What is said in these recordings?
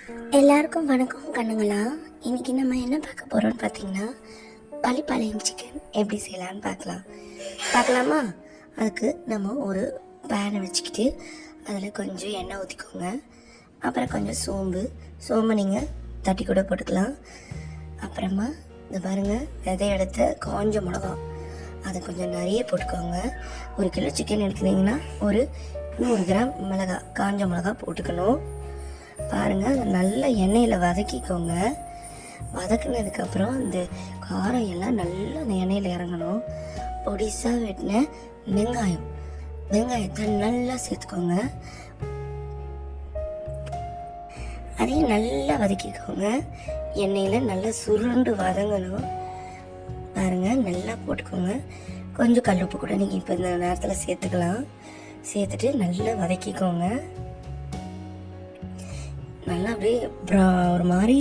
எல்லாருக்கும் வணக்கம் கண்ணுங்களா. இன்றைக்கி நம்ம என்ன பார்க்க போகிறோம்னு பார்த்தீங்கன்னா, பள்ளிப்பாளையம் சிக்கன் எப்படி செய்யலான்னு பார்க்கலாமா. அதுக்கு நம்ம ஒரு பேனை வச்சுக்கிட்டு அதில் கொஞ்சம் எண்ணெய் ஊற்றிக்கோங்க. அப்புறம் கொஞ்சம் சோம்பு நீங்கள் தட்டி கூட போட்டுக்கலாம். அப்புறமா இந்த பாருங்கள், விதை எடுத்த காஞ்ச மிளகா அதை கொஞ்சம் நிறைய போட்டுக்கோங்க. 1 கிலோ சிக்கன் எடுக்கிறீங்கன்னா ஒரு 100 கிராம் காஞ்ச மிளகா போட்டுக்கணும். பாருங்கள், அதை நல்லா எண்ணெயில் வதக்கிக்கோங்க. வதக்குனதுக்கப்புறம் அந்த காரம் எல்லாம் நல்லா அந்த எண்ணெயில் இறங்கணும். பொடிசாக வெட்டின வெங்காயத்தை நல்லா சேர்த்துக்கோங்க. அதையும் நல்லா வதக்கிக்கோங்க. எண்ணெயில் நல்லா சுருண்டு வதங்கணும். பாருங்கள், நல்லா போட்டுக்கோங்க. கொஞ்சம் கல்லுப்பு கூட நீங்கள் இப்போ இந்த நேரத்தில் சேர்த்துட்டு நல்லா வதக்கிக்கோங்க. நல்லா அப்படியே ஒரு மாதிரி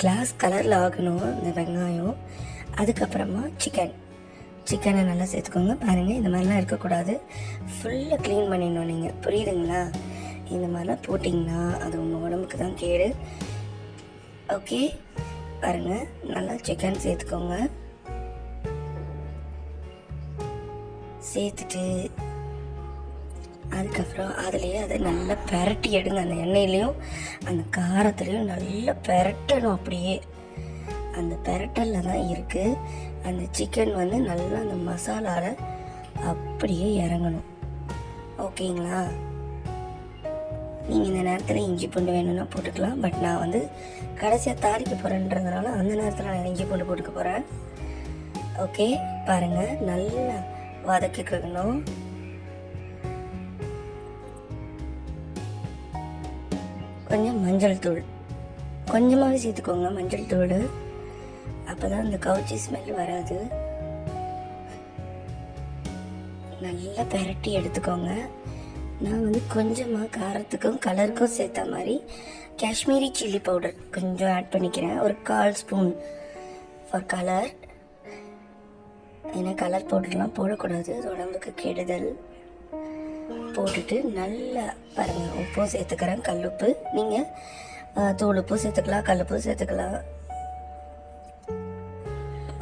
கிளாஸ் கலரில் ஆகணும் இந்த வெங்காயம். அதுக்கப்புறமா சிக்கனை நல்லா சேர்த்துக்கோங்க. பாருங்கள், இந்த மாதிரிலாம் இருக்கக்கூடாது. ஃபுல்லாக க்ளீன் பண்ணிடணும் நீங்கள், புரியுதுங்களா? இந்த மாதிரிலாம் போட்டிங்கன்னா அது உங்கள் உடம்புக்கு தான் கேடு. ஓகே, பாருங்கள், நல்லா சிக்கன் சேர்த்துக்கோங்க. சேர்த்துட்டு அதுக்கப்புறம் அதுலேயே அதை நல்லா பெரட்டி எடுங்க. அந்த எண்ணெயிலையும் அந்த காரத்துலேயும் நல்லா பெரட்டணும். அப்படியே அந்த பெரட்டலில் தான் இருக்குது அந்த சிக்கன் நல்லா அந்த மசாலாவில் அப்படியே இறங்கணும். ஓகேங்களா? நீங்கள் இந்த நேரத்தில் இஞ்சி பூண்டு வேணும்னா போட்டுக்கலாம். பட் நான் கடைசியாக தாளிக்க போகிறேன்றதுனால அந்த நேரத்தில் நான் இஞ்சி பூண்டு போட்டுக்க போகிறேன். ஓகே, பாருங்கள், நல்லா வதக்கிக்கணும். கொஞ்சம் மஞ்சள் தூள் கொஞ்சமாகவே சேர்த்துக்கோங்க. மஞ்சள் தூள் அப்போ தான் அந்த கவுச்சி ஸ்மெல் வராது. நல்லா பெரட்டி எடுத்துக்கோங்க. நான் கொஞ்சமாக காரத்துக்கும் கலருக்கும் சேர்த்த மாதிரி காஷ்மீரி சில்லி பவுடர் கொஞ்சம் ஆட் பண்ணிக்கிறேன். ஒரு 1/4 ஸ்பூன் ஃபார் கலர். ஏன்னா கலர் பவுடர்லாம் போடக்கூடாது, அது உடம்புக்கு கெடுதல். போட்டுட்டு நல்லா பாருங்கள், உப்பும் சேர்த்துக்கிறேன். கல்லுப்பு நீங்கள் தூள் உப்பு சேர்த்துக்கலாம், கல்லுப்பு சேர்த்துக்கலாம்.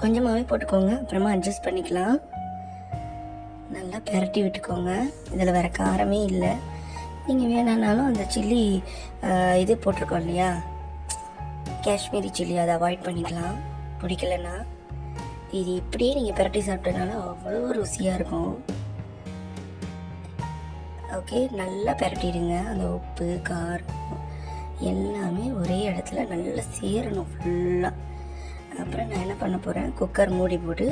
கொஞ்சமாகவே போட்டுக்கோங்க, அப்புறமா அட்ஜஸ்ட் பண்ணிக்கலாம். நல்லா பெரட்டி விட்டுக்கோங்க. இதில் வேறு காரமே இல்லை. நீங்கள் வேணான்னாலும் அந்த சில்லி இது போட்டிருக்கோம் இல்லையா, காஷ்மீரி சில்லி, அதை அவாய்ட் பண்ணிக்கலாம் பிடிக்கலன்னா. இது இப்படியே நீங்கள் பெரட்டி சாப்பிட்டனால அவ்வளோ ருசியாக இருக்கும். ஓகே, நல்லா பெரட்டிடுங்க. அந்த உப்பு காரம் எல்லாமே ஒரே இடத்துல நல்லா சேரணும் ஃபுல்லாக. அப்புறம் நான் என்ன பண்ண போகிறேன், குக்கர் மூடி போட்டு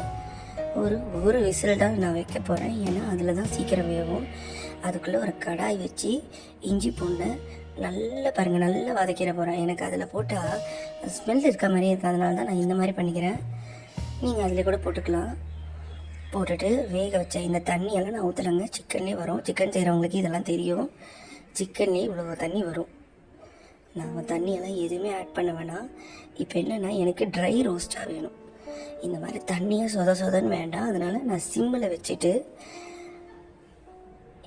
ஒரு விசில் தான் நான் வைக்க போகிறேன். ஏன்னா அதில் தான் சீக்கிரம் வேகும். அதுக்குள்ளே ஒரு கடாய் வச்சு இஞ்சி பூண்டை நல்லா பாருங்கள் நல்லா வதக்கிட போகிறேன். எனக்கு அதில் போட்டால் ஸ்மெல் இருக்க மாதிரியே இருக்குது, அதனால தான் நான் இந்த மாதிரி பண்ணிக்கிறேன். நீங்கள் அதில் கூட போட்டுக்கலாம். போட்டுட்டு வேக வச்ச இந்த தண்ணியெல்லாம் நான் ஊற்றலைங்க. சிக்கன்லேயே வரும். சிக்கன் செய்கிறவங்களுக்கு இதெல்லாம் தெரியும். சிக்கன்லேயே இவ்வளோ தண்ணி வரும். நான் தண்ணியெல்லாம் எதுவுமே ஆட் பண்ண வேணாம். இப்போ என்னென்னா, எனக்கு ட்ரை ரோஸ்ட்டாக வேணும். இந்த மாதிரி தண்ணியாக சொதன்னு வேண்டாம். அதனால் நான் சிம்மில் வச்சுட்டு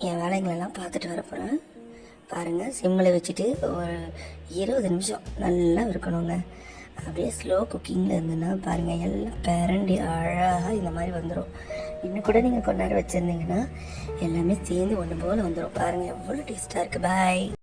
என் வேலைங்களெல்லாம் பார்த்துட்டு வர போகிறேன். பாருங்கள், சிம்மில் வச்சுட்டு ஒரு 20 நிமிஷம் நல்லா இருக்கணுங்க. அப்படியே ஸ்லோ குக்கிங்கில் இருந்துன்னா பாருங்கள், எல்லாம் பிரண்டி அழகாக இந்த மாதிரி வந்துடும். இன்னும் கூட நீங்கள் கொஞ்ச நேரம் வச்சுருந்தீங்கன்னா எல்லாமே சேர்ந்து ஒன்று போல் வந்துடும். பாருங்கள், எவ்வளோ டேஸ்ட்டாக இருக்குது. பாய்.